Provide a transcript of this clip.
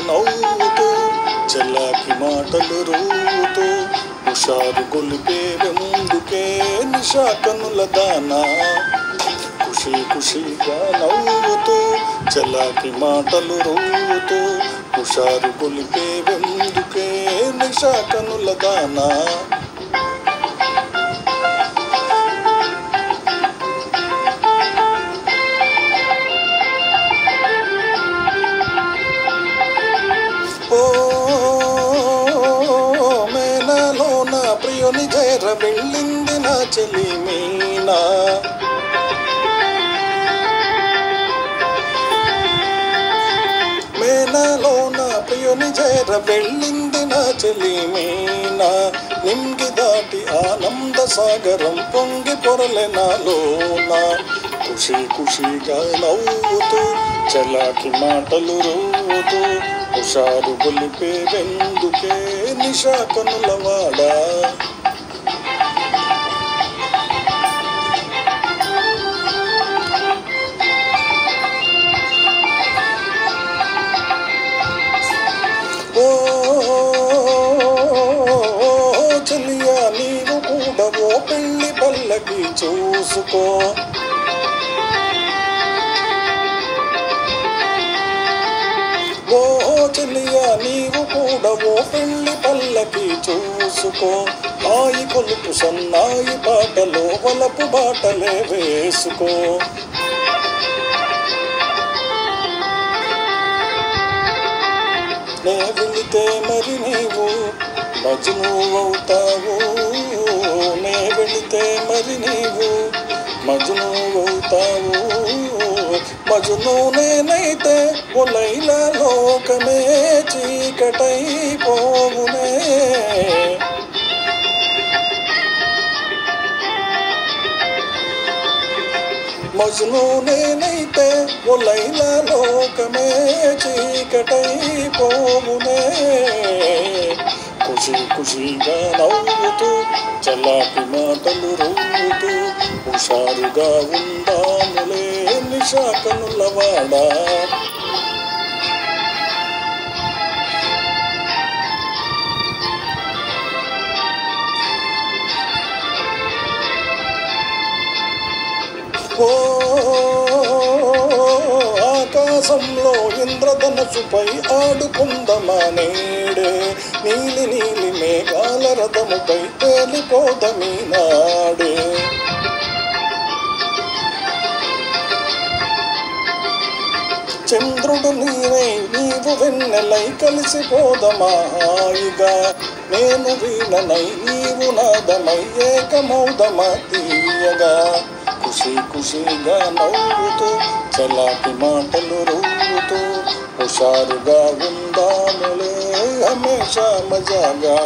నవ్వుతూ చల్లాకి మాటలు రూతూ హుషారు గొలిపే ముందుకే నిషా కనుల దానా ఖుషి ఖుషిగా నవ్వుతూ చల్లాకి మాటలు రూతూ హుషారు గొలిపే ముందుకే నిషా కనుల దానా ప్రియుని చేర వెళ్ళింది నా చెలి మీనా మేనలోన ప్రియుని చేర వెళ్ళింది నా చెలి మీనా నింగి దాటి ఆనంద సాగరం పొంగి పొరలే నాలోన ఖుషి ఖుషిగా నవ్వుతూ చలాకి మాటలు రూతూ హుషారు గొలిపే వెందుకే నిషా కనులవాడా చెలియా నీవు కూడా ఓ పెళ్లి పల్లకి చూసుకో చెలియా నీవు కూడా ఓ పెళ్లి పల్లకి చూసుకో ఆయి కొలుపు సన్నాయి పాటలో వలపు బాటలే వేసుకో నే వెళితే మరి నీవు మజ్ను అవుతావు నే వెళితే మరి నీవు మజ్ను అవుతావు మజ్ను నేనైతే ఓ లైలా లోకమే చీకటైపోవునే మజ్ను నేనైతే ఓ లైలా లోకమే చీకటైపోవునే ఖుషి ఖుషిగా నవ్వుతూ చల్లాకి మాటలు రూతూ హుషారుగా ఉందాములే నిషా కనులవాడా ఆకాశంలో ఇంద్రధనుసుపై ఆడుకుందమా నేడే నీలి నీలి మేఘాల రథముపై తేలిపోదమీ నాడే చంద్రుడు నీవై నీవు వెన్నెలై కలిసిపోదమా హాయిగా నేను వీణనై నీవు నాదమై ఏకమౌదమా తీయగా ఖుషి ఖుషిగా నవ్వుతూ చలాకి మాటలు రూతూ హుషారుగా ఉందాములే హమేషా మజాగా